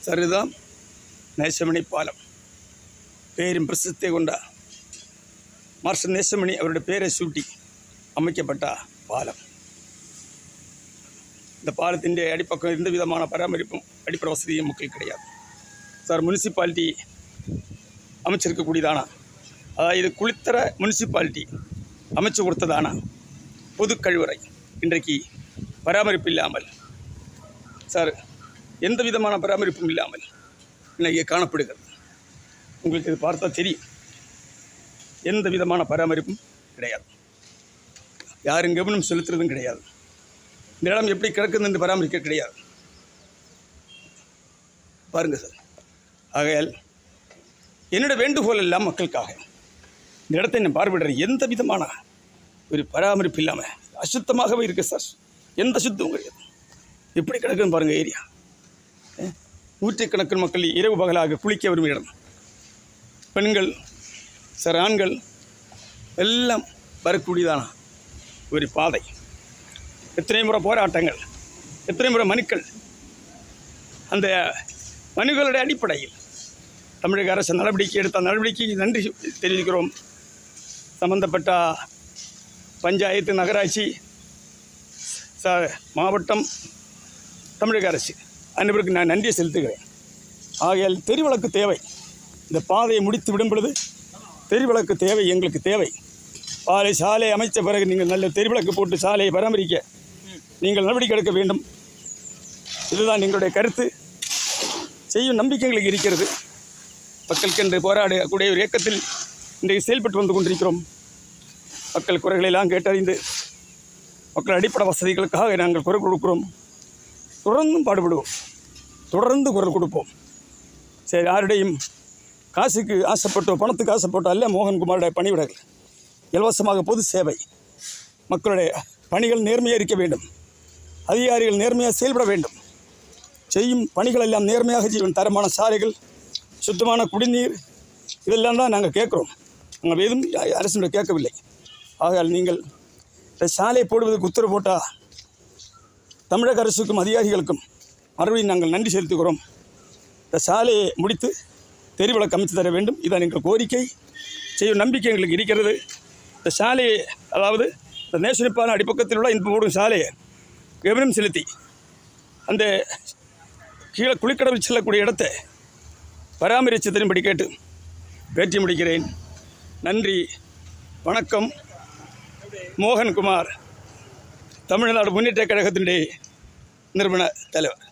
சரிதான் நேசமணி பாலம். பேரும் பிரசித்தி கொண்ட மார்ஷல் நேசமணி அவருடைய பேரை சூட்டி அமைக்கப்பட்ட பாலம். இந்த பாலத்தின் அடிப்பக்கம் எந்த விதமான பராமரிப்பும் அடிப்படை வசதியும் மக்கள் கிடையாது சார். முனிசிபாலிட்டி அமைச்சிருக்கக்கூடியதானா, அதாவது இது குளித்தர முனிசிபாலிட்டி அமைச்சு கொடுத்ததானா பொது கழிவறை இன்றைக்கு பராமரிப்பு இல்லாமல் சார், எந்த விதமான பராமரிப்பும் இல்லாமல் இன்றைக்கி காணப்படுகிறது. உங்களுக்கு இது பார்த்தா தெரியும், எந்த விதமான பராமரிப்பும் கிடையாது. யாரும் கவனம் செலுத்துறதும் கிடையாது. இந்த இடம் எப்படி கிடக்குது என்று பராமரிக்க கிடையாது. பாருங்கள் சார். ஆகையால் என்னோட வேண்டுகோள் எல்லாம் மக்களுக்காக இந்த இடத்தை நான் பார்வையிடுறேன். எந்த விதமான ஒரு பராமரிப்பு இல்லாமல் அசுத்தமாகவே இருக்குது சார். எந்த சுத்தமும் கிடையாது. எப்படி கிடக்குன்னு பாருங்கள் ஏரியா. நூற்றுக்கணக்கான மக்கள் இரவு பகலாக குளிக்க வரும் இடம். பெண்கள் சார், ஆண்கள் எல்லாம் வரக்கூடியதான ஒரு பாதை. எத்தனை முறை போராட்டங்கள், எத்தனை முறை மனுக்கள். அந்த மனுக்களுடைய அடிப்படையில் தமிழக அரசு நடவடிக்கை எடுத்த நடவடிக்கைக்கு நன்றி தெரிவிக்கிறோம். சம்பந்தப்பட்ட பஞ்சாயத்து, நகராட்சி, மாவட்டம், தமிழக அரசு அனைவருக்கு நான் நன்றியை செலுத்துகிறேன். ஆகையால் தெருவிளக்கு தேவை. இந்த பாதையை முடித்து விடும் பொழுது தெருவிளக்கு தேவை, எங்களுக்கு தேவை. சாலை அமைத்த பிறகு நீங்கள் நல்ல தெருவிளக்கு போட்டு சாலையை பராமரிக்க நீங்கள் நடவடிக்கை எடுக்க வேண்டும். இதுதான் எங்களுடைய கருத்து. செய்யும் நம்பிக்கை எங்களுக்கு இருக்கிறது. மக்களுக்கென்று போராடக்கூடிய ஒரு இயக்கத்தில் இன்றைக்கு செயல்பட்டு வந்து கொண்டிருக்கிறோம். மக்கள் குறைகளெல்லாம் கேட்டறிந்து மக்கள் அடிப்படை வசதிகளுக்காக நாங்கள் குரல் கொடுக்கிறோம். தொடர்ந்தும் பாடுபடுவோம், தொடர்ந்து குரல் கொடுப்போம். சரி, யாருடையும் காசுக்கு ஆசைப்பட்டோ பணத்துக்கு ஆசைப்பட்டோ அல்ல. மோகன்குமாருடைய பணிவிடங்கள் இலவசமாக பொது சேவை. மக்களுடைய பணிகள் நேர்மையாக இருக்க வேண்டும். அதிகாரிகள் நேர்மையாக செயல்பட வேண்டும். செய்யும் பணிகள் எல்லாம் நேர்மையாக செய்யும். தரமான சாலைகள், சுத்தமான குடிநீர், இதெல்லாம் தான் நாங்கள் கேட்குறோம். நாங்கள் எதுவும் அரசு கேட்கவில்லை. ஆகையால் நீங்கள் இந்த சாலை போடுவதற்கு உத்தரவு போட்டால் தமிழக அரசுக்கும் அதிகாரிகளுக்கும் மறுபடியும் நாங்கள் நன்றி செலுத்துகிறோம். இந்த சாலையை முடித்து தெருவிளக்கு அமைத்து தர வேண்டும். இதான் எங்கள் கோரிக்கை. செய்யும் நம்பிக்கை எங்களுக்கு இருக்கிறது. இந்த சாலையை, அதாவது இந்த நேஷனல் பாலம் அடிப்பக்கத்தில் உள்ள இந்த போடும் சாலையை கவனம் செலுத்தி அந்த கீழே குளிக்கடவில் செல்லக்கூடிய இடத்தை பராமரித்து தரும்படி கேட்டு பேட்டி முடிக்கிறேன். நன்றி, வணக்கம். மோகன்குமார், தமிழ்நாடு முன்னேற்ற கழகத்தினுடைய நிறுவன தலைவர்.